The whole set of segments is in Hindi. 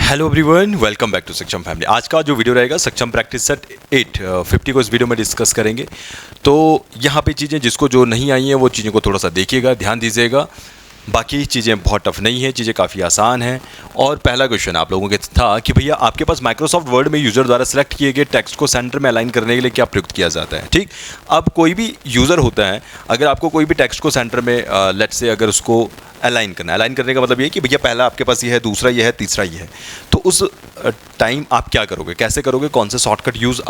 Hello everyone, welcome back to Saksham family. आज का जो वीडियो रहेगा सक्षम प्रैक्टिस सेट 850 को इस वीडियो में डिस्कस करेंगे। तो यहाँ पे चीज़ें जिसको जो नहीं आई हैं वो चीज़ों को थोड़ा सा देखिएगा, ध्यान दीजिएगा। बाकी चीज़ें बहुत टफ नहीं है, चीज़ें काफ़ी आसान हैं। और पहला क्वेश्चन आप लोगों के था कि भैया आपके पास माइक्रोसॉफ्ट वर्ड में यूज़र द्वारा सेलेक्ट किए गए टेक्स्ट को सेंटर में अलाइन करने के लिए क्या प्रयुक्त किया जाता है। ठीक, अब कोई भी यूज़र होता है, अगर आपको कोई भी टेक्स्ट को सेंटर में लेट्स से अगर उसको अलाइन करने का मतलब ये है कि भैया पहला आपके पास ये है, दूसरा ये है, तीसरा ये है, तो उस टाइम आप क्या करोगे, कैसे करोगे, कौन से शॉर्टकट यूज़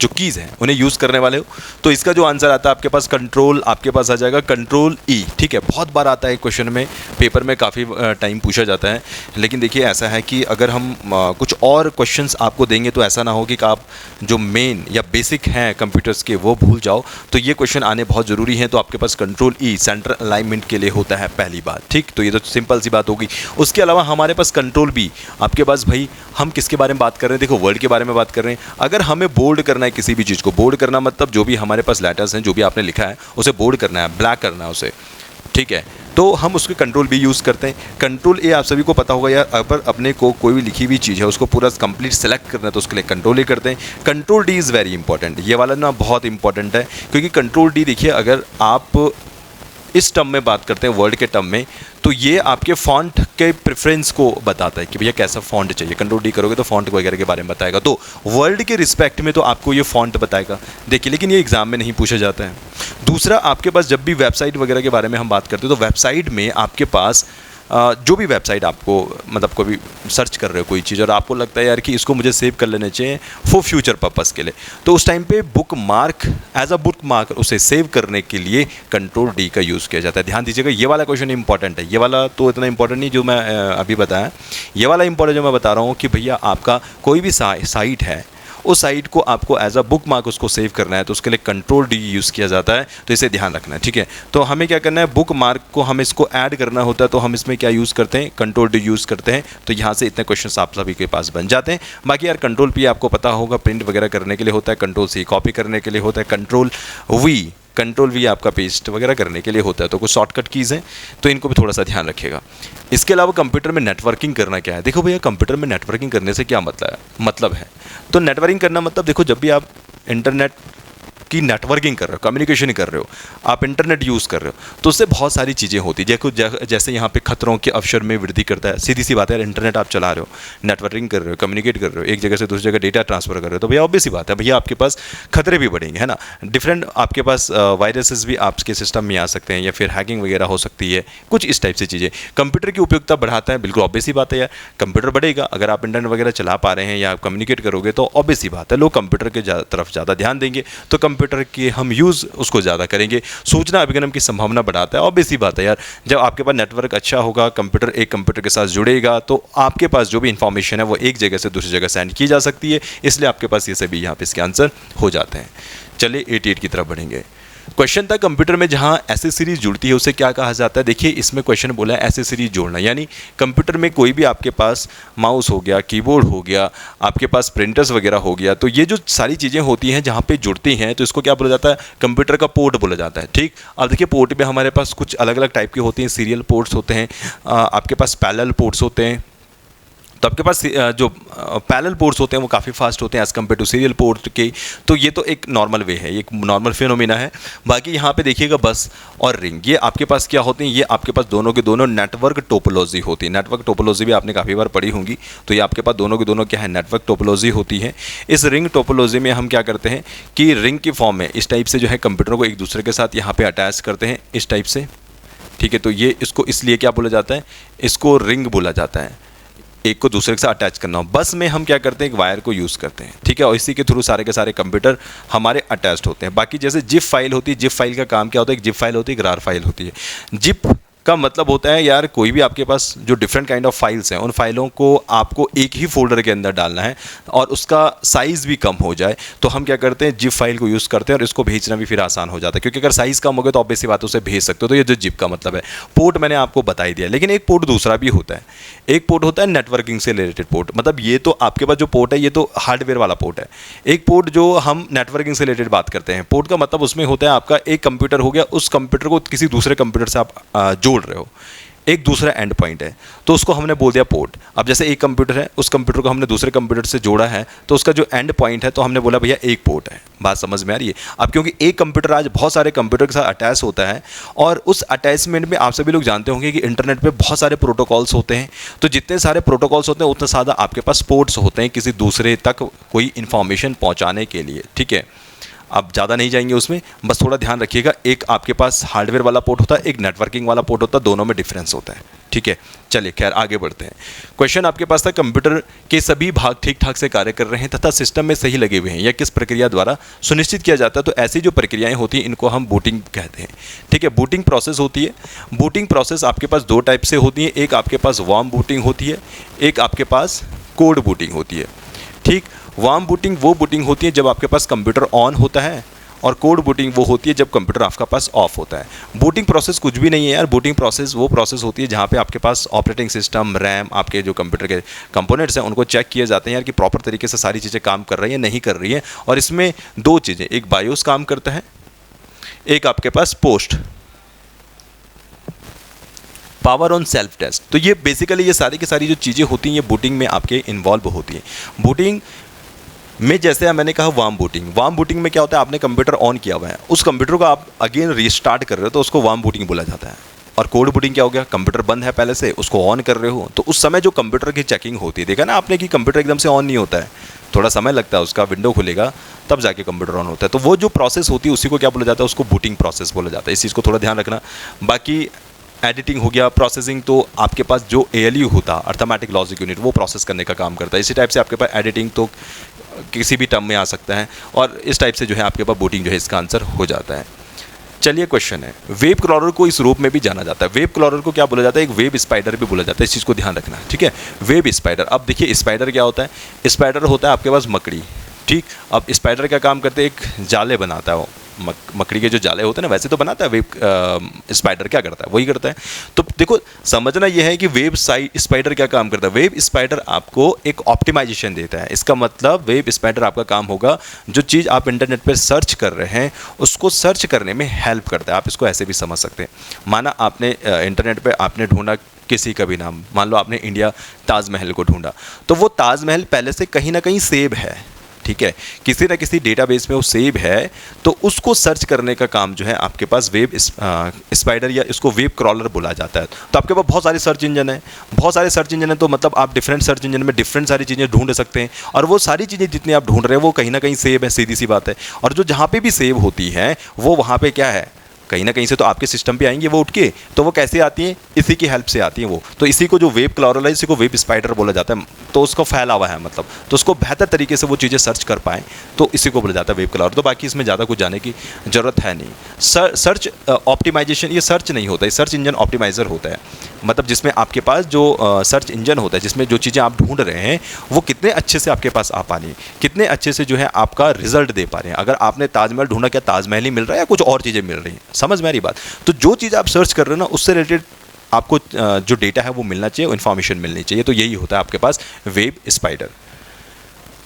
जो कीज़ हैं उन्हें यूज़ करने वाले हो। तो इसका जो आंसर आता है आपके पास कंट्रोल, आपके पास आ जाएगा कंट्रोल ई। ठीक है, बहुत बार आता है क्वेश्चन में, पेपर में काफ़ी टाइम पूछा जाता है। लेकिन देखिए ऐसा है कि अगर हम कुछ और क्वेश्चंस आपको देंगे तो ऐसा ना हो कि आप जो मेन या बेसिक हैं कंप्यूटर्स के वो भूल जाओ। तो ये क्वेश्चन आने बहुत ज़रूरी हैं। तो आपके पास कंट्रोल ई सेंटर अलाइनमेंट के लिए होता है पहली बात। ठीक, तो ये तो सिंपल सी बात होगी। उसके अलावा हमारे पास कंट्रोल बी, आपके पास भाई हम किसके बारे में बात कर रहे हैं, देखो वर्ड के बारे में बात कर रहे हैं। अगर हमें बोल्ड करना है किसी भी चीज़ को, बोल्ड करना मतलब जो भी हमारे पास लेटर्स हैं, जो भी आपने लिखा है उसे बोल्ड करना है, ब्लैक करना है उसे। ठीक है, तो हम उसके कंट्रोल बी यूज़ करते हैं। कंट्रोल ए आप सभी को पता होगा यार, अगर अपने को कोई भी लिखी हुई चीज़ है उसको पूरा कंप्लीट सेलेक्ट करना है तो उसके लिए कंट्रोल ए करते हैं। Control D is very important, ये वाला ना बहुत इंपॉर्टेंट है, क्योंकि कंट्रोल डी देखिए अगर आप इस टर्म में बात करते हैं वर्ड के टर्म में, तो ये आपके फॉन्ट के प्रेफरेंस को बताता है कि भैया कैसा फॉन्ट चाहिए। कंट्रोल डी करोगे तो फॉन्ट वगैरह के बारे में बताएगा, तो वर्ड के रिस्पेक्ट में तो आपको ये फॉन्ट बताएगा। देखिए लेकिन ये एग्जाम में नहीं पूछा जाता है। दूसरा, आपके पास जब भी वेबसाइट वगैरह के बारे में हम बात करते हैं तो वेबसाइट में आपके पास जो भी वेबसाइट आपको मतलब कोई भी सर्च कर रहे हो कोई चीज़ और आपको लगता है यार कि इसको मुझे सेव कर लेने चाहिए फॉर फ्यूचर पर्पस के लिए, तो उस टाइम पे bookmark as a bookmark उसे सेव करने के लिए कंट्रोल डी का यूज़ किया जाता है। ध्यान दीजिएगा, ये वाला क्वेश्चन इंपॉर्टेंट है। ये वाला तो इतना इंपॉर्टेंट नहीं जो मैं अभी बताया, ये वाला इंपॉर्टेंट जो मैं बता रहा हूँ कि भैया आपका कोई भी साइट है, उस साइट को आपको एज अ बुक मार्क उसको सेव करना है तो उसके लिए कंट्रोल डी यूज़ किया जाता है। तो इसे ध्यान रखना है। ठीक है, तो हमें क्या करना है, बुक मार्क को हम इसको ऐड करना होता है तो हम इसमें क्या यूज़ करते हैं, कंट्रोल डी यूज़ करते हैं। तो यहाँ से इतने क्वेश्चन आप सभी के पास बन जाते हैं। बाकी यार कंट्रोल पी आपको पता होगा प्रिंट वगैरह करने के लिए होता है, कंट्रोल सी कॉपी करने के लिए होता है, कंट्रोल वी आपका पेस्ट वगैरह करने के लिए होता है। तो कुछ शॉर्टकट कीज़ हैं, तो इनको भी थोड़ा सा ध्यान रखिएगा। इसके अलावा कंप्यूटर में नेटवर्किंग करना क्या है, देखो भैया कंप्यूटर में नेटवर्किंग करने से क्या मतलब है। तो नेटवर्किंग करना मतलब देखो जब भी आप इंटरनेट की नेटवर्किंग कर रहे हो, कम्युनिकेशन कर रहे हो, आप इंटरनेट यूज़ कर रहे हो, तो उससे बहुत सारी चीज़ें होती है। देखो जैसे यहाँ पे खतरों के अवसर में वृद्धि करता है। सीधी सी बात है, इंटरनेट आप चला रहे हो, नेटवर्किंग कर रहे हो, कम्युनिकेट कर रहे हो, एक जगह से दूसरी जगह डेटा ट्रांसफर कर रहे हो, तो भैया ऑब्वियस सी बात है भैया आपके पास खतरे भी बढ़ेंगे, है ना। डिफरेंट आपके पास वायरसेस भी आपके सिस्टम में आ सकते हैं या फिर हैकिंग वगैरह हो सकती है, कुछ इस टाइप से चीज़ें। कंप्यूटर की उपयोगिता बढ़ाता है, बिल्कुल ऑब्वियस सी बात है यार, कंप्यूटर बढ़ेगा अगर आप इंटरनेट वगैरह चला पा रहे हैं या आप कम्युनिकेट करोगे तो ऑब्वियस सी बात है लोग कंप्यूटर के तरफ ज़्यादा ध्यान देंगे, तो कंप्यूटर के हम यूज़ उसको ज़्यादा करेंगे। सूचना अभिगम की संभावना बढ़ाता है, ऑब्वियस सी बात है यार, जब आपके पास नेटवर्क अच्छा होगा, कंप्यूटर एक कंप्यूटर के साथ जुड़ेगा तो आपके पास जो भी इंफॉर्मेशन है वो एक जगह से दूसरी जगह सेंड की जा सकती है, इसलिए आपके पास ये सभी यहाँ पे इसके आंसर हो जाते हैं। चलिए 88 की तरफ बढ़ेंगे। क्वेश्चन था कंप्यूटर में जहां एसेसरीज जुड़ती है उसे क्या कहा जाता है। देखिए इसमें क्वेश्चन बोला है एसेसरीज जोड़ना, यानी कंप्यूटर में कोई भी आपके पास माउस हो गया, कीबोर्ड हो गया, आपके पास प्रिंटर्स वगैरह हो गया, तो ये जो सारी चीज़ें होती हैं जहां पे जुड़ती हैं तो इसको क्या बोला जाता है, कंप्यूटर का पोर्ट बोला जाता है। ठीक, अब देखिए पोर्ट में हमारे पास कुछ अलग अलग टाइप के होते हैं, सीरियल पोर्ट्स होते हैं, आपके पास पैरेलल पोर्ट्स होते हैं। तो आपके पास जो पैरेलल पोर्ट्स होते हैं वो काफ़ी फास्ट होते हैं as compared to serial port के। तो ये तो एक नॉर्मल वे है, ये एक नॉर्मल फिनोमिना है। बाकी यहाँ पे देखिएगा बस और रिंग, ये आपके पास क्या होते हैं, ये आपके पास दोनों के दोनों नेटवर्क टोपोलॉजी होती है। नेटवर्क टोपोलॉजी भी आपने काफ़ी बार पढ़ी होंगी, तो ये आपके पास दोनों के दोनों क्या है, नेटवर्क टोपोलॉजी होती है। इस रिंग टोपोलॉजी में हम क्या करते हैं कि रिंग की फॉर्म में इस टाइप से जो है कंप्यूटर को एक दूसरे के साथ यहाँ पर अटैच करते हैं इस टाइप से। ठीक है, तो ये इसको इसलिए क्या बोला जाता है, इसको रिंग बोला जाता है, एक को दूसरे के साथ अटैच करना हो। बस में हम क्या करते हैं, एक वायर को यूज़ करते हैं। ठीक है, और इसी के थ्रू सारे के सारे कंप्यूटर हमारे अटैच्ड होते हैं। बाकी जैसे जिप फाइल होती है, जिप फाइल का काम क्या होता है, एक जिप फाइल होती है, एक रार फाइल होती है। जिप का मतलब होता है यार कोई भी आपके पास जो डिफरेंट काइंड ऑफ फाइल्स हैं उन फाइलों को आपको एक ही फोल्डर के अंदर डालना है और उसका साइज़ भी कम हो जाए, तो हम क्या करते हैं, जिप फाइल को यूज़ करते हैं और इसको भेजना भी फिर आसान हो जाता है, क्योंकि अगर साइज़ कम हो गया तो ऑब्वियस सी बात उसे भेज सकते हो। तो ये जो जिप का मतलब है। पोर्ट मैंने आपको बता ही दिया, लेकिन एक पोर्ट दूसरा भी होता है। एक पोर्ट होता है नेटवर्किंग से रिलेटेड पोर्ट, मतलब ये तो आपके पास जो पोर्ट है ये तो हार्डवेयर वाला पोर्ट है। एक पोर्ट जो हम नेटवर्किंग से रिलेटेड बात करते हैं, पोर्ट का मतलब उसमें होता है आपका एक कंप्यूटर हो गया, उस कंप्यूटर को किसी दूसरे कंप्यूटर से आप जोड़ रहे हो। एक दूसरा एंड पॉइंट है, तो उसको हमने बोल दिया पोर्ट। अब जैसे एक कंप्यूटर है, उस कंप्यूटर को हमने दूसरे कंप्यूटर से जोड़ा है, तो उसका जो एंड पॉइंट है तो हमने बोला भैया एक पोर्ट है। बात समझ में आ रही है? अब क्योंकि एक कंप्यूटर आज बहुत सारे कंप्यूटर के साथ अटैच होता है, और उस अटैचमेंट में आप सभी लोग जानते होंगे कि इंटरनेट पे बहुत सारे प्रोटोकॉल्स होते हैं, तो जितने सारे प्रोटोकॉल्स होते हैं उतने ज़्यादा आपके पास पोर्ट्स होते हैं किसी दूसरे तक कोई इन्फॉर्मेशन पहुँचाने के लिए। ठीक है, अब ज़्यादा नहीं जाएंगे उसमें, बस थोड़ा ध्यान रखिएगा। एक आपके पास हार्डवेयर वाला पोर्ट होता है, एक नेटवर्किंग वाला पोर्ट होता है, दोनों में डिफरेंस होता है। ठीक है, चलिए खैर आगे बढ़ते हैं। क्वेश्चन आपके पास था, कंप्यूटर के सभी भाग ठीक ठाक से कार्य कर रहे हैं तथा सिस्टम में सही लगे हुए हैं, यह किस प्रक्रिया द्वारा सुनिश्चित किया जाता है? तो ऐसी जो प्रक्रियाएं होती हैं इनको हम बूटिंग कहते हैं। ठीक है, बूटिंग प्रोसेस होती है। बूटिंग प्रोसेस आपके पास दो टाइप से होती है, एक आपके पास वार्म बूटिंग होती है, एक आपके पास कोल्ड बूटिंग होती है। ठीक, वार्म बूटिंग वो बूटिंग होती है जब आपके पास कंप्यूटर ऑन होता है, और कोल्ड बूटिंग वो होती है जब कंप्यूटर आपका पास ऑफ होता है। बूटिंग प्रोसेस कुछ भी नहीं है यार, बूटिंग प्रोसेस वो प्रोसेस होती है जहाँ पे आपके पास ऑपरेटिंग सिस्टम, रैम, आपके जो कंप्यूटर के कंपोनेंट्स हैं उनको चेक किए जाते हैं यार कि प्रॉपर तरीके से सारी चीज़ें काम कर रही हैं नहीं कर रही हैं। और इसमें दो चीज़ें, एक बायोस काम करता है, एक आपके पास post power on self test. तो ये बेसिकली ये सारी की सारी जो चीज़ें होती हैं ये बूटिंग में आपके इन्वॉल्व होती हैं। बूटिंग में जैसे मैंने कहा वार्म बूटिंग, वार्म बूटिंग में क्या होता है, आपने कंप्यूटर ऑन किया हुआ है, उस कंप्यूटर को आप अगेन रीस्टार्ट कर रहे हो तो उसको वार्म बूटिंग बोला जाता है। और कोल्ड बूटिंग क्या हो गया, कंप्यूटर बंद है पहले से, उसको ऑन कर रहे हो, तो उस समय जो कंप्यूटर की चेकिंग होती है, देखा ना आपने कि कंप्यूटर एकदम से ऑन नहीं होता है, थोड़ा समय लगता है, उसका विंडो खुलेगा तब जाके कंप्यूटर ऑन होता है। तो वो जो प्रोसेस होती है उसी को क्या बोला जाता है, उसको बूटिंग प्रोसेस बोला जाता है। इस चीज़ को थोड़ा ध्यान रखना। बाकी एडिटिंग हो गया, प्रोसेसिंग, तो आपके पास जो ALU होता, अर्थमेटिक लॉजिक यूनिट, वो प्रोसेस करने का काम करता है। इसी टाइप से आपके पास एडिटिंग तो किसी भी टर्म में आ सकता है, और इस टाइप से जो है आपके पास बूटिंग जो है इसका आंसर हो जाता है। चलिए क्वेश्चन है, वेब क्रॉलर को इस रूप में भी जाना जाता है। वेब क्रॉलर को क्या बोला जाता है, एक वेब स्पाइडर भी बोला जाता है, इस चीज़ को ध्यान रखना। ठीक है, वेब स्पाइडर। अब देखिए स्पाइडर क्या होता है, स्पाइडर होता है आपके पास मकड़ी। ठीक, अब स्पाइडर क्या काम करते हैं, एक जाले बनाता है वो, मकड़ी के जो जाले होते हैं ना वैसे तो बनाता है, वेब स्पाइडर क्या करता है, वही करता है। तो देखो समझना यह है कि वेब स्पाइडर क्या काम करता है, वेब स्पाइडर आपको एक ऑप्टिमाइजेशन देता है। इसका मतलब वेब स्पाइडर आपका काम होगा, जो चीज़ आप इंटरनेट पर सर्च कर रहे हैं उसको सर्च करने में हेल्प करता है। आप इसको ऐसे भी समझ सकते हैं, माना आपने इंटरनेट पर आपने ढूंढा किसी का भी नाम, मान लो आपने इंडिया ताजमहल को ढूंढा, तो वो ताजमहल पहले से कहीं ना कहीं सेव है। ठीक है, किसी ना किसी डेटाबेस में वो सेव है, तो उसको सर्च करने का काम जो है आपके पास वेब स्पाइडर या इसको वेब क्रॉलर बोला जाता है। तो आपके पास बहुत सारे सर्च इंजन है, बहुत सारे सर्च इंजन है, तो मतलब आप डिफरेंट सर्च इंजन में डिफरेंट सारी चीज़ें ढूंढ सकते हैं, और वो सारी चीज़ें जितनी आप ढूंढ रहे हैं वो कहीं ना कहीं सेव है, सीधी सी बात है। और जो जहाँ पे भी सेव होती है वो वहाँ पे क्या है, कहीं ना कहीं से तो आपके सिस्टम पे आएंगे वो उठ के, तो वो कैसे आती हैं, इसी की हेल्प से आती हैं वो। तो इसी को जो वेब क्रॉलर है, इसी को वेब स्पाइडर बोला जाता है। तो उसको फैला हुआ है मतलब, तो उसको बेहतर तरीके से वो चीज़ें सर्च कर पाएँ, तो इसी को बोला जाता है वेब क्रॉलर। तो बाकी इसमें ज़्यादा कुछ जाने की ज़रूरत है नहीं। सर्च ऑप्टिमाइजेशन, ये सर्च नहीं होता है, सर्च इंजन ऑप्टिमाइज़र होता है। मतलब जिसमें आपके पास जो सर्च इंजन होता है, जिसमें जो चीज़ें आप ढूंढ रहे हैं वो कितने अच्छे से आपके पास आ पा रही है, कितने अच्छे से जो है आपका रिजल्ट दे पा रहे हैं। अगर आपने ताजमहल ढूंढा, क्या ताजमहल ही मिल रहा है या कुछ और चीज़ें मिल रही हैं, समझ में आ रही बात। तो जो चीज़ आप सर्च कर रहे हो ना उससे रिलेटेड आपको जो डेटा है वो मिलना चाहिए, इन्फॉर्मेशन मिलनी चाहिए। तो यही होता है आपके पास वेब स्पाइडर।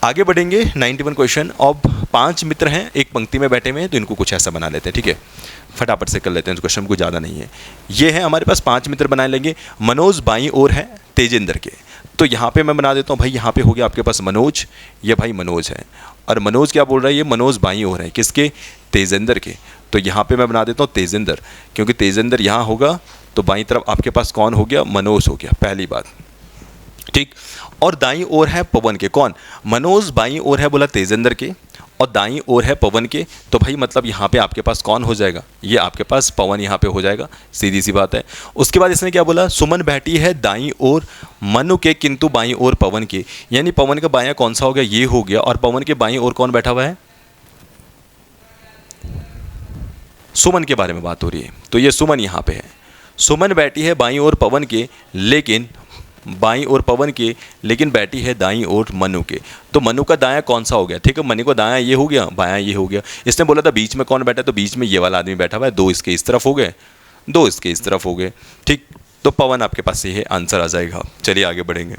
आगे बढ़ेंगे 91 क्वेश्चन। अब 5 मित्र हैं, एक पंक्ति में बैठे हुए हैं, तो इनको कुछ ऐसा बना लेते हैं। ठीक है, फटाफट से कर लेते हैं, क्वेश्चन को ज़्यादा नहीं है। ये है हमारे पास 5 मित्र बनाए लेंगे। मनोज बाईं ओर है तेजेंद्र के, तो यहाँ पे मैं बना देता हूँ भाई, यहाँ पे हो गया आपके पास मनोज, ये भाई मनोज है, और मनोज क्या बोल रहा है, ये मनोज बाईं ओर है किसके, तेजेंद्र के। तो यहाँ पे मैं बना देता हूँ तेजेंद्र, क्योंकि तेजेंद्र यहाँ होगा तो बाईं तरफ आपके पास कौन हो गया, मनोज हो गया, पहली बात। ठीक, और दाईं ओर है पवन के, कौन, मनोज बाईं ओर है बोला तेजेंद्र के, और दाईं ओर है पवन के, तो भाई मतलब यहाँ पे आपके पास कौन हो जाएगा, ये आपके पास पवन यहाँ पे हो जाएगा, सीधी सी बात है। उसके बाद इसने क्या बोला, सुमन बैठी है दाईं ओर मनु के किंतु बाईं ओर पवन के, यानी पवन का बायां कौन सा हो गया, ये हो गया, और पवन के बाईं ओर कौन बैठा हुआ है, सुमन के बारे में बात हो रही है। तो ये सुमन यहाँ पे है, सुमन बैठी है बाईं ओर पवन के, लेकिन बाईं ओर पवन के, लेकिन बैठी है दाईं ओर मनु के। तो मनु का दायां कौन सा हो गया, ठीक है, मनु का दायां ये हो गया, बायां ये हो गया। इसने बोला था बीच में कौन बैठा है, तो बीच में ये वाला आदमी बैठा हुआ है, 2 इसके इस तरफ हो गए, 2 इसके इस तरफ हो गए। ठीक, तो पवन आपके पास ये आंसर आ जाएगा। चलिए आगे बढ़ेंगे,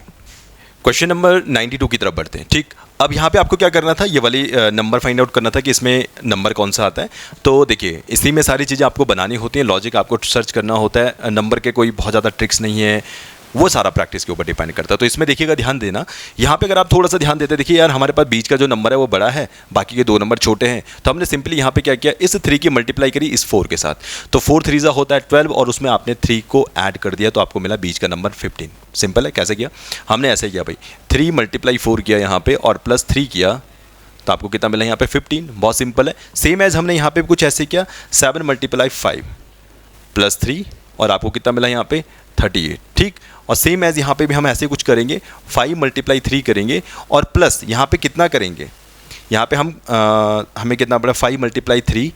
क्वेश्चन नंबर 92 की तरफ बढ़ते हैं। ठीक, अब यहाँ पे आपको क्या करना था, ये वाली नंबर फाइंड आउट करना था कि इसमें नंबर कौन सा आता है। तो देखिए इसी में सारी चीज़ें आपको बनानी होती हैं, लॉजिक आपको सर्च करना होता है, नंबर के कोई बहुत ज़्यादा ट्रिक्स नहीं है, वो सारा प्रैक्टिस के ऊपर डिपेंड करता है। तो इसमें देखिएगा, ध्यान देना, यहाँ पे अगर आप थोड़ा सा ध्यान देते, देखिए यार हमारे पास बीच का जो नंबर है वो बड़ा है, बाकी के 2 नंबर छोटे हैं, तो हमने सिंपली यहाँ पे क्या किया, इस 3 की मल्टीप्लाई करी इस 4 के साथ, तो 4 3 होता है 12 और उसमें आपने 3 को ऐड कर दिया तो आपको मिला बीच का नंबर 15। सिंपल है। कैसे किया, हमने ऐसे किया भाई, 3 × 4 किया यहाँ पे और +3 किया तो आपको कितना मिला यहाँ पे 15। बहुत सिंपल है। सेम एज हमने यहाँ पे कुछ ऐसे किया, 7 × 5 +3 और आपको कितना मिला यहाँ पे 38। ठीक, और सेम एज यहाँ पे भी हम ऐसे कुछ करेंगे, 5 × 3 करेंगे और प्लस यहाँ पे कितना करेंगे, यहाँ पे हम हमें कितना पड़ा 5 × 3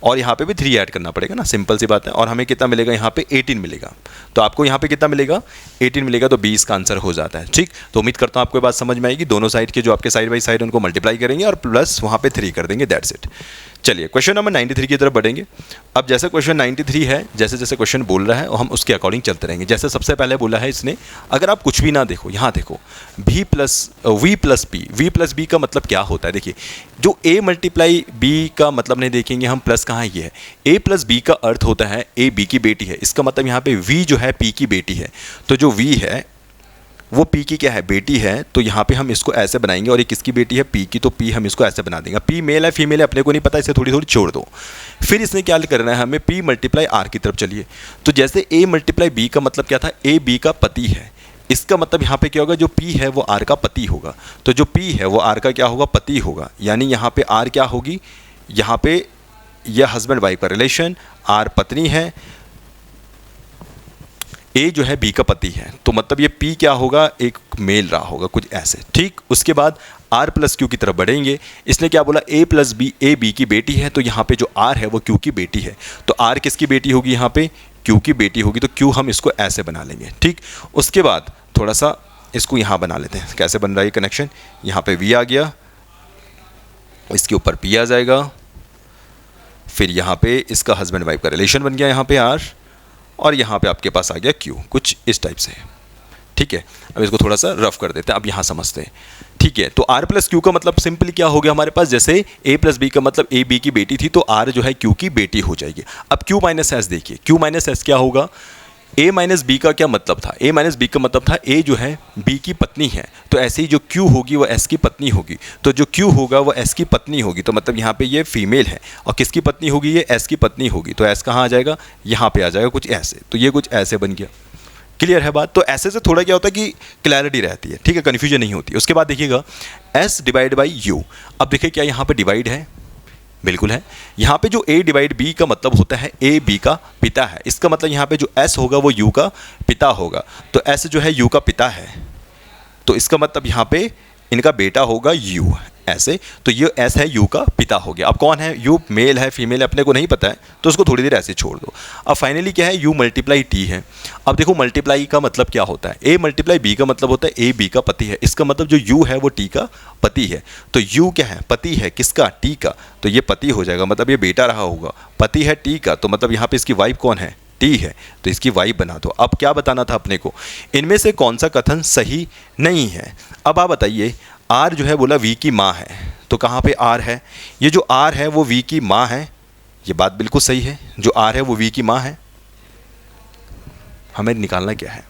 और यहाँ पे भी 3 ऐड करना पड़ेगा ना, सिंपल सी बात है। और हमें कितना मिलेगा यहाँ पे 18 मिलेगा, तो आपको यहाँ पे कितना मिलेगा 18 मिलेगा, तो 20 का आंसर हो जाता है। ठीक, तो उम्मीद करता हूँ आपको ये बात समझ में आएगी। दोनों साइड के जो आपके साइड बाई साइड उनको मल्टीप्लाई करेंगे और प्लस वहाँ पे 3 कर देंगे, दैट्स इट। चलिए क्वेश्चन नंबर 93 की तरफ बढ़ेंगे। अब जैसे क्वेश्चन 93 है, जैसे जैसे क्वेश्चन बोल रहा है और हम उसके अकॉर्डिंग चलते रहेंगे। जैसे सबसे पहले बोला है इसने, अगर आप कुछ भी ना देखो, यहाँ देखो v + b का मतलब क्या होता है। देखिए जो a × b का मतलब नहीं देखेंगे हम, प्लस कहाँ है, ये है a + b का अर्थ होता है a b की बेटी है, इसका मतलब यहाँ पे v जो है p की बेटी है, तो जो v है वो p की क्या है, बेटी है, तो यहाँ पे हम इसको ऐसे बनाएंगे। और ये किसकी बेटी है, p की, तो p हम इसको ऐसे बना देंगे। p मेल है फीमेल है अपने को नहीं पता, इसे थोड़ी थोड़ी छोड़ दो। फिर इसने क्या करना है, हमें p × r की तरफ चलिए। तो जैसे a × b का मतलब क्या था, a b का पति है, इसका मतलब यहाँ पे क्या होगा, जो p है वो r का पति होगा, तो जो p है वो r का क्या होगा, पति होगा। यानी यहाँ पे r क्या होगी, यहाँ पे यह हस्बैंड वाइफ का रिलेशन, r पत्नी है, ए जो है बी का पति है, तो मतलब ये पी क्या होगा, एक मेल रहा होगा कुछ ऐसे। ठीक, उसके बाद आर प्लस क्यू की तरफ बढ़ेंगे। इसने क्या बोला, ए प्लस बी, ए बी की बेटी है, तो यहाँ पे जो आर है वो क्यू की बेटी है, तो आर किसकी बेटी होगी, यहाँ पे क्यू की बेटी होगी, तो क्यू हम इसको ऐसे बना लेंगे। ठीक, उसके बाद थोड़ा सा इसको यहाँ बना लेते हैं। कैसे बन रहा है कनेक्शन, यहाँ पे वी आ गया, इसके ऊपर पी आ जाएगा, फिर यहाँ पे इसका हस्बैंड वाइफ का रिलेशन बन गया, यहाँ पे आर, और यहाँ पे आपके पास आ गया क्यू, कुछ इस टाइप से। ठीक है, अब इसको थोड़ा सा रफ कर देते हैं, अब यहाँ समझते हैं। ठीक है, तो आर प्लस क्यू का मतलब सिंपली क्या हो गया हमारे पास, जैसे ए प्लस बी का मतलब ए बी की बेटी थी, तो आर जो है क्यू की बेटी हो जाएगी। अब क्यू माइनस एस देखिए, क्यू माइनस एस क्या होगा, ए माइनस बी का क्या मतलब था, ए माइनस बी का मतलब था ए जो है बी की पत्नी है, तो ऐसे ही जो क्यू होगी वो एस की पत्नी होगी, तो जो क्यू होगा वो एस की पत्नी होगी, तो मतलब यहाँ पे ये फीमेल है और किसकी पत्नी होगी, ये एस की पत्नी होगी, तो एस कहाँ आ जाएगा, यहाँ पे आ जाएगा कुछ ऐसे, तो ये कुछ ऐसे बन गया। क्लियर है बात। तो ऐसे से थोड़ा क्या होता है कि क्लैरिटी रहती है, ठीक है, कन्फ्यूजन नहीं होती। उसके बाद देखिएगा एस डिवाइड बाई यू। अब देखिए क्या यहाँ पे डिवाइड है, बिल्कुल है। यहाँ पे जो a डिवाइड b का मतलब होता है a b का पिता है, इसका मतलब यहाँ पे जो s होगा वो u का पिता होगा, तो s जो है u का पिता है, तो इसका मतलब यहाँ पे इनका बेटा होगा u, ऐसे, तो ये s है u का पिता हो गया। अब कौन है u, मेल है फीमेल है अपने को नहीं पता है, तो उसको थोड़ी देर ऐसे छोड़ दो। अब फाइनली क्या है, u × t है। अब देखो मल्टीप्लाई का मतलब क्या होता है, a × b का मतलब होता है a b का पति है, इसका मतलब जो u है वो t का पति है, तो u क्या है, पति है किसका, t का, तो ये पति हो जाएगा, मतलब ये बेटा रहा होगा, पति है t का, तो मतलब यहाँ पे इसकी वाइफ कौन है, t है, तो इसकी वाइफ बना दो। अब क्या बताना था अपने को, इनमें से कौन सा कथन सही नहीं है। अब आप बताइए, r जो है बोला v की माँ है, तो कहाँ पे r है, ये जो r है वो v की माँ है, ये बात बिल्कुल सही है, जो r है वो v की माँ है। हमें निकालना क्या है,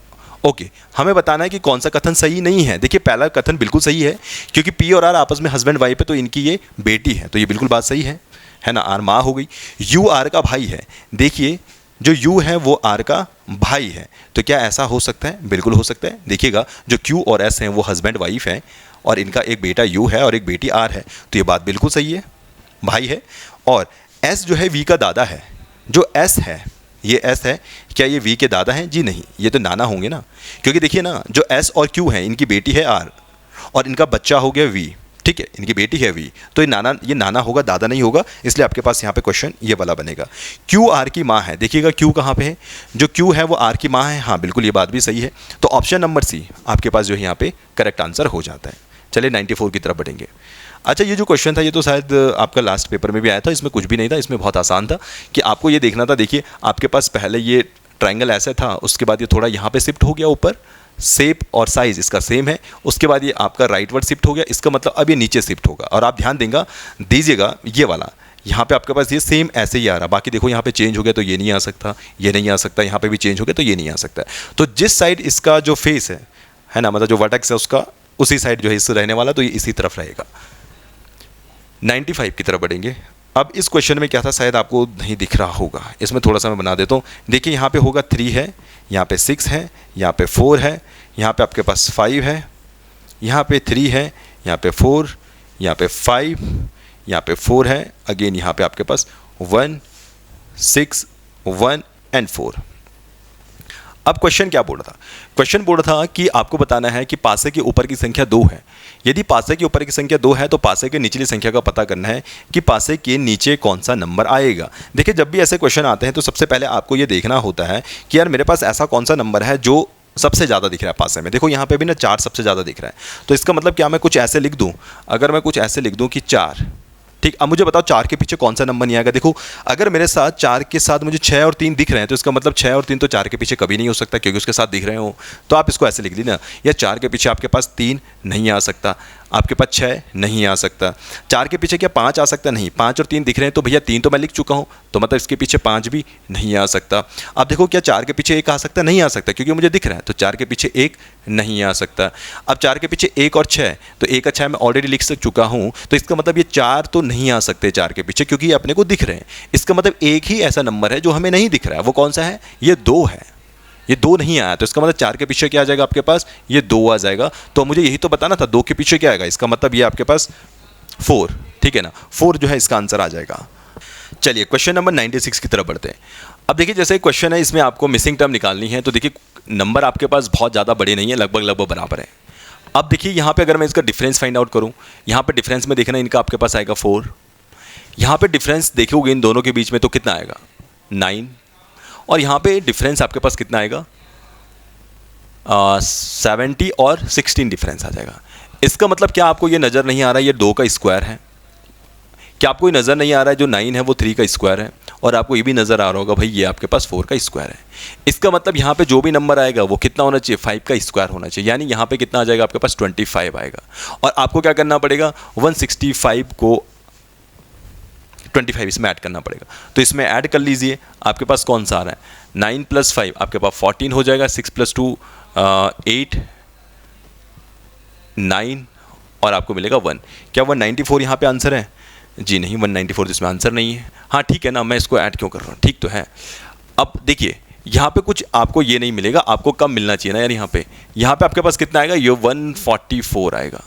ओके, हमें बताना है कि कौन सा कथन सही नहीं है। देखिए पहला कथन बिल्कुल सही है, क्योंकि p और r आपस में हस्बैंड वाइफ है, तो इनकी ये बेटी है, तो ये बिल्कुल बात सही है ना, r माँ हो गई। u r का भाई है, देखिए जो u है वो r का भाई है, तो क्या ऐसा हो सकता है, बिल्कुल हो सकता है। देखिएगा जो q और s हैं वो हस्बैंड वाइफ हैं और इनका एक बेटा u है और एक बेटी r है, तो ये बात बिल्कुल सही है, भाई है। और s जो है v का दादा है, जो s है ये s है, क्या ये v के दादा हैं, जी नहीं, ये तो नाना होंगे ना, क्योंकि देखिए ना जो s और q है इनकी बेटी है r और इनका बच्चा हो गया v, ठीक है, इनकी बेटी है v, तो ये नाना होगा, दादा नहीं होगा, इसलिए आपके पास यहाँ पे क्वेश्चन ये वाला बनेगा। q r की माँ है, देखिएगा q कहाँ पे है, जो q है वो r की माँ है, हाँ बिल्कुल ये बात भी सही है, तो ऑप्शन नंबर सी आपके पास जो है यहाँ पे करेक्ट आंसर हो जाता है। चलिए 94 की तरफ बढ़ेंगे। अच्छा, ये जो क्वेश्चन था ये तो शायद आपका लास्ट पेपर में भी आया था, इसमें कुछ भी नहीं था, इसमें बहुत आसान था कि आपको ये देखना था। देखिए आपके पास पहले ये ट्रायंगल ऐसा था, उसके बाद ये थोड़ा यहाँ पे शिफ्ट हो गया ऊपर, शेप और साइज इसका सेम है। उसके बाद ये आपका राइटवर्ड शिफ्ट हो गया, इसका मतलब अब ये नीचे शिफ्ट होगा। और आप ध्यान दीजिएगा ये वाला, यहाँ पे आपके पास ये सेम ऐसे ही आ रहा। बाकी देखो यहाँ पे चेंज हो गया तो ये नहीं आ सकता, ये नहीं आ सकता, यहाँ पे भी चेंज हो गया तो ये नहीं आ सकता। तो जिस साइड इसका जो फेस है ना, मतलब जो वर्टेक्स है उसका उसी साइड जो है इससे रहने वाला, तो ये इसी तरफ रहेगा। 95 की तरफ बढ़ेंगे। अब इस क्वेश्चन में क्या था, शायद आपको नहीं दिख रहा होगा, इसमें थोड़ा सा मैं बना देता हूँ। देखिए यहाँ पे होगा 3 है, यहाँ पे 6 है, यहाँ पे 4 है, यहाँ पे आपके पास 5 है, यहाँ पे 3 है, यहाँ पे 4, यहाँ पे 5, यहाँ पे 4 है, अगेन यहाँ पे आपके पास 1, 6, 1 एंड 4। अब क्वेश्चन क्या बोल रहा था, क्वेश्चन बोल रहा था कि आपको बताना है कि पासे के ऊपर की संख्या 2 है। यदि पासे के ऊपर की संख्या 2 है तो पासे के निचली संख्या का पता करना है कि पासे के नीचे कौन सा नंबर आएगा। देखिए जब भी ऐसे क्वेश्चन आते हैं तो सबसे पहले आपको ये देखना होता है कि यार मेरे पास ऐसा कौन सा नंबर है जो सबसे ज़्यादा दिख रहा है पासे में। देखो यहाँ पे भी ना 4 सबसे ज़्यादा दिख रहा है, तो इसका मतलब क्या मैं कुछ ऐसे लिख दूँ, अगर मैं कुछ ऐसे लिख दूँ कि 4, ठीक। अब मुझे बताओ 4 के पीछे कौन सा नंबर नहीं आएगा। देखो अगर मेरे साथ 4 के साथ मुझे 6 और 3 दिख रहे हैं तो इसका मतलब 6 और 3 तो 4 के पीछे कभी नहीं हो सकता क्योंकि उसके साथ दिख रहे हो। तो आप इसको ऐसे लिख ली ना, या 4 के पीछे आपके पास 3 नहीं आ सकता, आपके पास 6 नहीं आ सकता। 4 के पीछे क्या 5 आ सकता, नहीं, 5 और 3 दिख रहे हैं तो भैया 3 तो मैं लिख चुका हूँ, तो मतलब इसके पीछे 5 भी नहीं आ सकता। अब देखो क्या 4 के पीछे 1 आ सकता, नहीं आ सकता क्योंकि मुझे दिख रहा है, तो 4 के पीछे 1 नहीं आ सकता। अब 4 के पीछे 1 और 6, तो 1 और 6 मैं ऑलरेडी लिख चुका हूँ, तो इसका मतलब ये 4 तो नहीं आ सकते 4 के पीछे क्योंकि ये अपने को दिख रहे हैं। इसका मतलब एक ही ऐसा नंबर है जो हमें नहीं दिख रहा है, वो कौन सा है, ये 2 है। ये 2 नहीं आया तो इसका मतलब 4 के पीछे क्या आ जाएगा आपके पास, ये 2 आ जाएगा। तो मुझे यही तो बताना था 2 के पीछे क्या आएगा, इसका मतलब ये आपके पास 4, ठीक है ना, 4 जो है इसका आंसर आ जाएगा। चलिए क्वेश्चन नंबर 96 की तरफ बढ़ते हैं। अब देखिए जैसे क्वेश्चन है इसमें आपको मिसिंग टर्म निकालनी है, तो देखिए नंबर आपके पास बहुत ज़्यादा बड़े नहीं है, लगभग बराबर है। अब देखिए यहाँ पे अगर मैं इसका डिफरेंस फाइंड आउट करूँ, यहाँ पे डिफरेंस में देखना इनका आपके पास आएगा 4, यहाँ पे डिफरेंस देखोगे इन दोनों के बीच में तो कितना आएगा 9, और यहाँ पे डिफरेंस आपके पास कितना आएगा 70 और 16 डिफरेंस आ जाएगा। इसका मतलब क्या आपको ये नज़र नहीं आ रहा है ये 2 का स्क्वायर है, क्या आपको ये नज़र नहीं आ रहा है जो 9 है वो 3 का स्क्वायर है, और आपको ये भी नज़र आ रहा होगा भाई ये आपके पास 4 का स्क्वायर है। इसका मतलब यहाँ पे जो भी नंबर आएगा वो कितना होना चाहिए, 5 का स्क्वायर होना चाहिए, यानी यहाँ पे कितना आ जाएगा आपके पास 25 आएगा। और आपको क्या करना पड़ेगा 165 को 25 इसमें ऐड करना पड़ेगा, तो इसमें ऐड कर लीजिए, आपके पास कौन सा आ रहा है 9 + 5 आपके पास 14 हो जाएगा, 6 + 2 8 9 और आपको मिलेगा 1। क्या 194 यहाँ पे आंसर है, जी नहीं 194 इसमें आंसर नहीं है। हाँ ठीक है ना, मैं इसको ऐड क्यों कर रहा हूँ, ठीक तो है। अब देखिए यहाँ पे कुछ आपको ये नहीं मिलेगा, आपको कम मिलना चाहिए ना यार, यहाँ पे आपके पास कितना आएगा, ये 144 आएगा,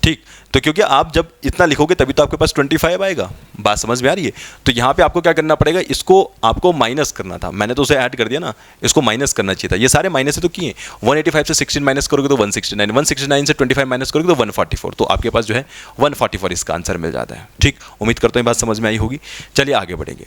ठीक। तो क्योंकि आप जब इतना लिखोगे तभी तो आपके पास 25 आएगा, बात समझ में आ रही है। तो यहाँ पे आपको क्या करना पड़ेगा, इसको आपको माइनस करना था, मैंने तो उसे ऐड कर दिया ना, इसको माइनस करना चाहिए था, ये सारे माइनस से तो किए। 185 से 16 माइनस करोगे तो 169, 169 से 25 माइनस करोगे तो 144, तो आपके पास जो है 144 इसका आंसर मिल जाता है, ठीक। उम्मीद करता हूँ बात समझ में आई होगी। चलिए आगे बढ़ेंगे।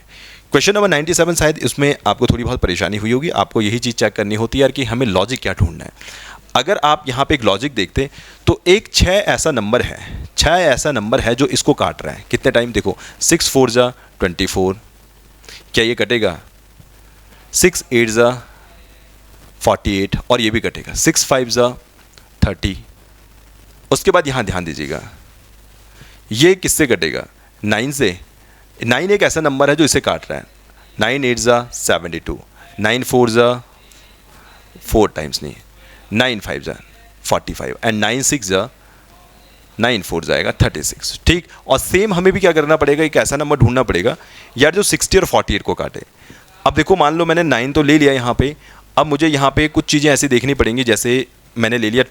क्वेश्चन नंबर 97 शायद इसमें आपको थोड़ी बहुत परेशानी हुई होगी, आपको यही चीज़ चेक करनी होती है यार कि हमें लॉजिक क्या ढूंढना है। अगर आप यहाँ पे एक लॉजिक देखते तो एक 6 ऐसा नंबर है, 6 ऐसा नंबर है जो इसको काट रहा है, कितने टाइम देखो 6 4 जा 24, क्या ये कटेगा 6 8 जा 48 और ये भी कटेगा 6 5 जा 30। उसके बाद यहाँ ध्यान दीजिएगा ये किससे कटेगा 9 से, 9 एक ऐसा नंबर है जो इसे काट रहा है, 9 8 जा 72, 9 4 जा 4 टाइम्स नहीं 9 5 जा 45 एंड 9 6 जा 9 4 जाएगा 36, ठीक। और सेम हमें भी क्या करना पड़ेगा, एक ऐसा नंबर ढूंढना पड़ेगा यार जो 60 और 48 को काटे। अब देखो मान लो मैंने 9 तो ले लिया यहाँ पे, अब मुझे यहाँ पे कुछ चीज़ें ऐसी देखनी पड़ेंगी, जैसे मैंने ले लिया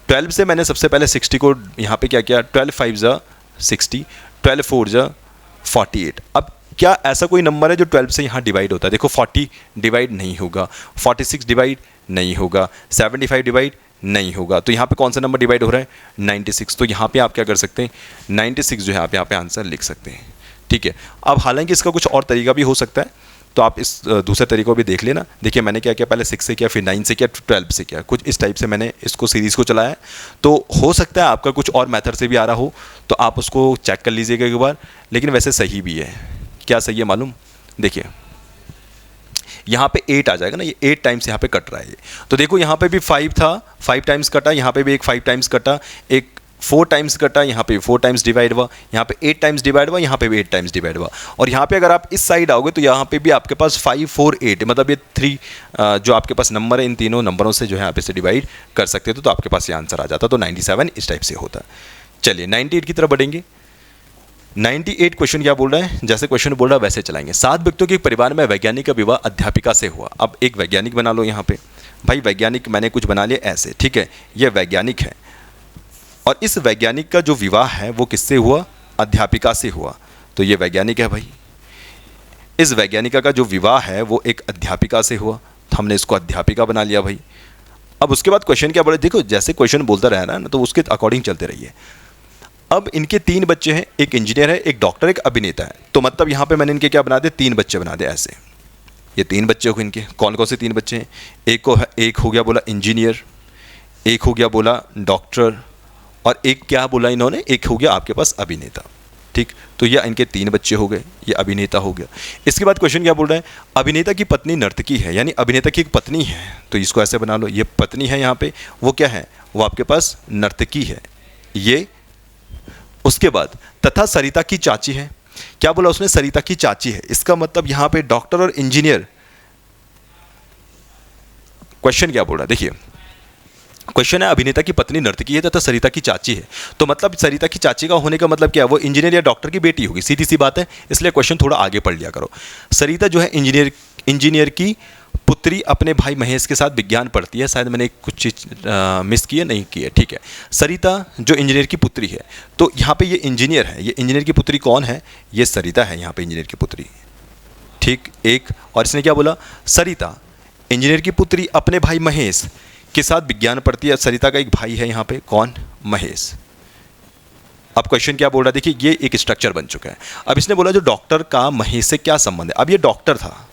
12 से मैंने सबसे पहले 60 को यहाँ पे क्या किया 12 5 जा 60, 12 4 जा 48। अब क्या ऐसा कोई नंबर है जो 12 से यहाँ डिवाइड होता है, देखो 40 डिवाइड नहीं होगा, 46 डिवाइड नहीं होगा, 75 डिवाइड नहीं होगा, तो यहाँ पे कौन सा नंबर डिवाइड हो रहा है 96। तो यहाँ पे आप क्या कर सकते हैं 96 जो है आप यहाँ पे आंसर लिख सकते हैं, ठीक है। अब हालांकि इसका कुछ और तरीका भी हो सकता है, तो आप इस दूसरे तरीके को भी देख लेना। देखिए मैंने क्या किया, पहले 6 से किया, फिर 9 से किया, 12 से किया, कुछ इस टाइप से मैंने इसको सीरीज़ को चलाया। तो हो सकता है आपका कुछ और मेथड से भी आ रहा हो, तो आप उसको चेक कर लीजिएगा एक बार, लेकिन वैसे सही भी है। क्या सही है मालूम, देखिए यहाँ पे 8 आ जाएगा ना, ये 8 टाइम्स यहाँ पे कट रहा है ये। तो देखो यहाँ पे भी 5 था, 5 टाइम्स कटा, यहाँ पे भी एक 5 टाइम्स कटा, एक 4 टाइम्स कटा, यहाँ पे 4 टाइम्स डिवाइड हुआ, यहाँ पे 8 टाइम्स डिवाइड हुआ, यहाँ पे भी 8 टाइम्स डिवाइड हुआ। और यहाँ पे अगर आप इस साइड आओगे तो यहाँ पे भी आपके पास 5 4 8, मतलब ये 3 जो आपके पास नंबर है, इन तीनों नंबरों से जो है आप इसे डिवाइड कर सकते थे, तो आपके पास ये आंसर आ जाता। तो 97 इस टाइप से होता। चलिए 98 की तरफ बढ़ेंगे। 98 क्वेश्चन क्या बोल रहा है, जैसे क्वेश्चन बोल रहा है वैसे चलाएंगे। 7 व्यक्तियों के एक परिवार में वैज्ञानिक का विवाह अध्यापिका से हुआ। अब एक वैज्ञानिक बना लो यहाँ पे, भाई वैज्ञानिक मैंने कुछ बना लिया ऐसे, ठीक है, ये वैज्ञानिक है और इस वैज्ञानिक का जो विवाह है वो किससे हुआ, अध्यापिका से हुआ। तो ये वैज्ञानिक है भाई, इस वैज्ञानिका का जो विवाह है वो एक अध्यापिका से हुआ, तो हमने इसको अध्यापिका बना लिया भाई। अब उसके बाद क्वेश्चन क्या बोले, देखो जैसे क्वेश्चन बोलता रह रहा है ना, तो उसके अकॉर्डिंग चलते रहिए। अब इनके 3 बच्चे हैं, एक इंजीनियर है, एक डॉक्टर, एक अभिनेता है। तो मतलब यहाँ पे मैंने इनके क्या बना दिया, 3 बच्चे बना दिए ऐसे। ये 3 बच्चे हो इनके, कौन कौन से 3 बच्चे हैं, एक हो गया बोला इंजीनियर, एक हो गया बोला डॉक्टर, और एक क्या बोला इन्होंने, एक हो गया आपके पास अभिनेता। ठीक, तो ये इनके 3 बच्चे हो गए, ये अभिनेता हो गया। इसके बाद क्वेश्चन क्या बोल रहा है, अभिनेता की पत्नी नर्तकी है, यानी अभिनेता की एक पत्नी है, तो इसको ऐसे बना लो, ये पत्नी है यहाँ पे, वो क्या है, वो आपके पास नर्तकी है ये। उसके बाद तथा सरिता की चाची है, क्या बोला उसने, सरिता की चाची है, इसका मतलब यहाँ पे डॉक्टर और इंजीनियर। क्वेश्चन क्या बोल रहा है, देखिए क्वेश्चन है अभिनेता की पत्नी नर्तकी है तथा सरिता की चाची है, तो मतलब सरिता की चाची का होने का मतलब क्या है, वो इंजीनियर या डॉक्टर की बेटी होगी, सीधी सी बात है। इसलिए क्वेश्चन थोड़ा आगे पढ़ लिया करो। सरिता जो है इंजीनियर की पुत्री अपने भाई महेश के साथ विज्ञान पढ़ती है, शायद मैंने कुछ चीज़ मिस की है, नहीं की है, ठीक है। सरिता जो इंजीनियर की पुत्री है, तो यहाँ पे ये इंजीनियर है, ये इंजीनियर की पुत्री कौन है, ये सरिता है यहाँ पे इंजीनियर की पुत्री, ठीक। एक और इसने क्या बोला, सरिता इंजीनियर की पुत्री अपने भाई महेश के साथ विज्ञान पढ़ती है। सरिता का एक भाई है यहाँ पे, कौन, महेश। अब क्वेश्चन क्या बोल रहा है, देखिए ये एक स्ट्रक्चर बन चुका है। अब इसने बोला जो डॉक्टर का महेश से क्या संबंध है, अब ये डॉक्टर था,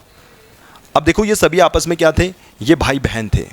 अब देखो ये सभी आपस में क्या थे, ये भाई बहन थे,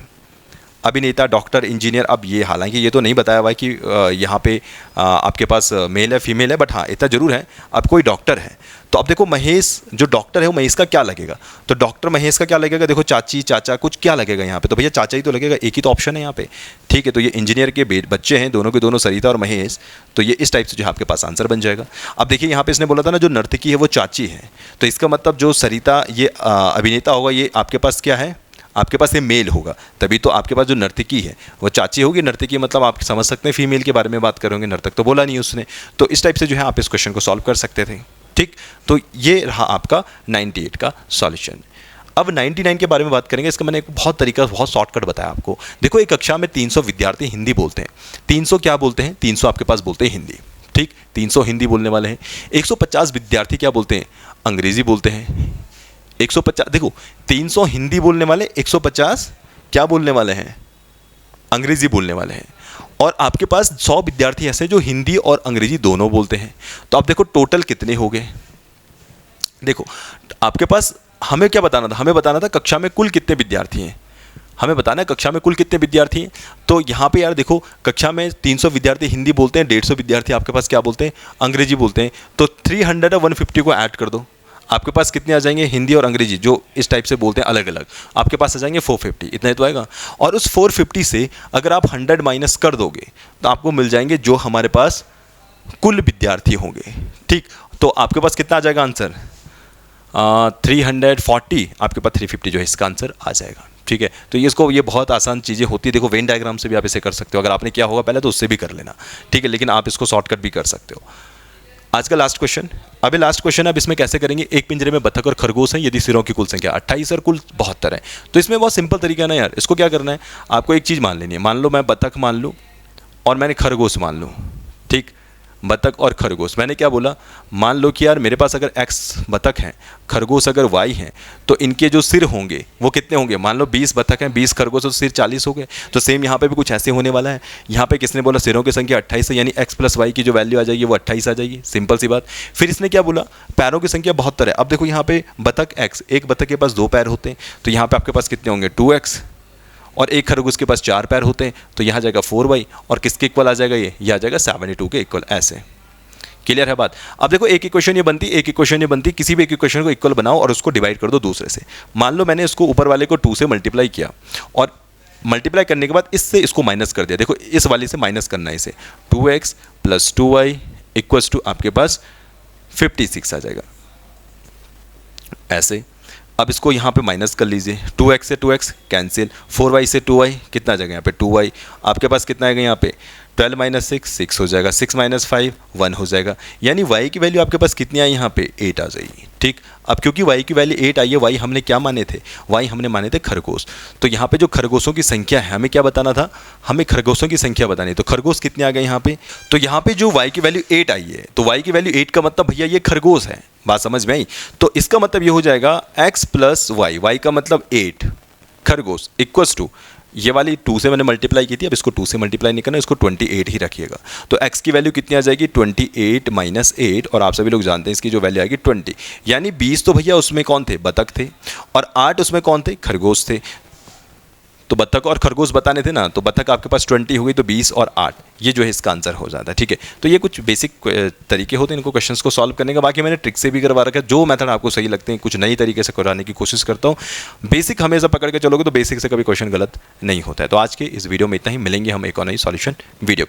अभिनेता, डॉक्टर, इंजीनियर। अब ये हालांकि ये तो नहीं बताया हुआ है कि यहाँ पे आपके पास मेल है फीमेल है, बट हाँ इतना जरूर है, अब कोई डॉक्टर है। तो अब देखो महेश जो डॉक्टर है वो महेश का क्या लगेगा, तो डॉक्टर महेश का क्या लगेगा, देखो चाची चाचा कुछ क्या लगेगा यहाँ पे, तो भैया चाचा ही तो लगेगा, एक ही तो ऑप्शन है यहाँ पे, ठीक है। तो ये इंजीनियर के बच्चे हैं, दोनों के दोनों सरिता और महेश, तो ये इस टाइप से जो है आपके पास आंसर बन जाएगा। अब देखिए यहाँ पे इसने बोला था ना जो नर्तकी है वो चाची है, तो इसका मतलब जो सरिता ये अभिनेता होगा, ये आपके पास क्या है, आपके पास ये मेल होगा, तभी तो आपके पास जो नर्तकी है वो चाची होगी। नर्तकी मतलब आप समझ सकते हैं फीमेल के बारे में बात करेंगे, नर्तक तो बोला नहीं उसने, तो इस टाइप से जो है आप इस क्वेश्चन को सॉल्व कर सकते थे, ठीक। तो ये रहा आपका 98 का सॉल्यूशन। अब 99 के बारे में बात करेंगे। इसका मैंने एक बहुत शॉर्टकट बताया आपको। देखो एक कक्षा में 300 विद्यार्थी हिंदी बोलते हैं, 300 क्या बोलते हैं, 300 आपके पास बोलते हैं हिंदी, ठीक, 300 हिंदी बोलने वाले हैं। 150 विद्यार्थी क्या बोलते हैं, अंग्रेजी बोलते हैं। 150 देखो 300 हिंदी बोलने वाले, 150 क्या बोलने वाले हैं, अंग्रेजी बोलने वाले हैं। और आपके पास 100 विद्यार्थी ऐसे जो हिंदी और अंग्रेजी दोनों बोलते हैं। तो आप देखो टोटल कितने हो गए। देखो आपके पास हमें क्या बताना था, हमें बताना था कक्षा में कुल कितने विद्यार्थी हैं, हमें बताना है कक्षा में कुल कितने विद्यार्थी हैं। तो यहाँ पे यार देखो कक्षा में 300 विद्यार्थी हिंदी बोलते हैं, 150 विद्यार्थी आपके पास क्या बोलते हैं, अंग्रेजी बोलते हैं। तो 300 और 150 को ऐड कर दो, आपके पास कितने आ जाएंगे, हिंदी और अंग्रेजी जो इस टाइप से बोलते हैं अलग अलग, आपके पास आ जाएंगे 450, इतना ही तो आएगा। और उस 450 से अगर आप 100 माइनस कर दोगे तो आपको मिल जाएंगे जो हमारे पास कुल विद्यार्थी होंगे, ठीक। तो आपके पास कितना आ जाएगा आंसर, 340, आपके पास 350 जो है इसका आंसर आ जाएगा, ठीक है। तो ये बहुत आसान चीज़ें होती है। देखो वेन डायग्राम से भी आप इसे कर सकते हो, अगर आपने किया होगा पहले तो उससे भी कर लेना, ठीक है, लेकिन आप इसको शॉर्टकट भी कर सकते हो। आज का लास्ट क्वेश्चन, अभी लास्ट क्वेश्चन है। अब इसमें कैसे करेंगे, एक पिंजरे में बतख और खरगोश हैं, यदि सिरों की कुल संख्या 28 और कुल 72 है। तो इसमें बहुत सिंपल तरीका है ना यार, इसको क्या करना है, आपको एक चीज़ मान लेनी है। मान लो मैं बतख मान लूँ और मैंने खरगोश मान लूँ, ठीक, बतख और खरगोश। मैंने क्या बोला, मान लो कि यार मेरे पास अगर x बतख हैं, खरगोश अगर y हैं, तो इनके जो सिर होंगे वो कितने होंगे, मान लो 20 बतख हैं, 20 खरगोश, तो सिर 40 हो गए। तो सेम यहाँ पे भी कुछ ऐसे होने वाला है। यहाँ पे किसने बोला सिरों की संख्या 28 है, यानी x + y की जो वैल्यू आ जाएगी वो 28 आ जाएगी, सिंपल सी बात। फिर इसने क्या बोला, पैरों की संख्या 72 है। अब देखो यहाँ पे बतख x, एक बतख के पास 2 पैर होते हैं, तो यहाँ पे आपके पास कितने होंगे 2x, और एक खरगोश के पास 4 पैर होते हैं, तो यहाँ जाएगा 4y, और किसके इक्वल आ जाएगा, ये आ जाएगा 72 के इक्वल। ऐसे क्लियर है बात। अब देखो एक इक्वेशन ये बनती, एक इक्वेशन ये बनती, किसी भी एक इक्वेशन को इक्वल बनाओ और उसको डिवाइड कर दो दूसरे से। मान लो मैंने इसको ऊपर वाले को 2 से मल्टीप्लाई किया और मल्टीप्लाई करने के बाद इससे इसको माइनस कर दिया। देखो इस वाले से माइनस करना है इसे, 2x + 2y इक्वल्स टू आपके पास 56 आ जाएगा ऐसे। अब इसको यहाँ पे माइनस कर लीजिए, 2x से 2x कैंसिल, 4y से 2y कितना आ जाएगा यहाँ पे 2y, आपके पास कितना आएगा यहाँ पे 12 - 6 6 हो जाएगा, 6 - 5 1 हो जाएगा। यानी y की वैल्यू आपके पास कितनी आई यहाँ पे 8 आ जाएगी। ठीक, अब क्योंकि y की वैल्यू 8 आई है, y हमने क्या माने थे, y हमने माने थे खरगोश। तो यहाँ पे जो खरगोशों की संख्या है, हमें क्या बताना था, हमें खरगोशों की संख्या बतानी है। तो खरगोश कितने आ गए यहाँ पे, तो यहाँ पे जो y की वैल्यू 8 आई है, तो y की वैल्यू 8 का मतलब भैया ये खरगोश है। बात समझ में आई। तो इसका मतलब ये हो जाएगा x + y, y का मतलब 8 खरगोश इक्वल्स टू ये वाली 2 से मैंने मल्टीप्लाई की थी, अब इसको 2 से मल्टीप्लाई नहीं करना, इसको 28 ही रखिएगा। तो x की वैल्यू कितनी आ जाएगी 28 - 8 और आप सभी लोग जानते हैं इसकी जो वैल्यू आएगी 20। यानी 20 तो भैया उसमें कौन थे, बतख थे, और 8 उसमें कौन थे, खरगोश थे। तो बतख और खरगोश बताने थे ना, तो बतख आपके पास 20 हो गई, तो 20 और 8 ये जो है इसका आंसर हो जाता है। ठीक है, तो ये कुछ बेसिक तरीके होते हैं इनको क्वेश्चंस को सॉल्व करने का। बाकी मैंने ट्रिक से भी करवा रखा है, जो मेथड आपको सही लगते हैं कुछ नई तरीके से कराने की कोशिश करता हूँ। बेसिक हमेशा पकड़ के चलोगे तो बेसिक से कभी क्वेश्चन गलत नहीं होता है। तो आज के इस वीडियो में इतना ही, मिलेंगे हम एक और नई सॉल्यूशन वीडियो के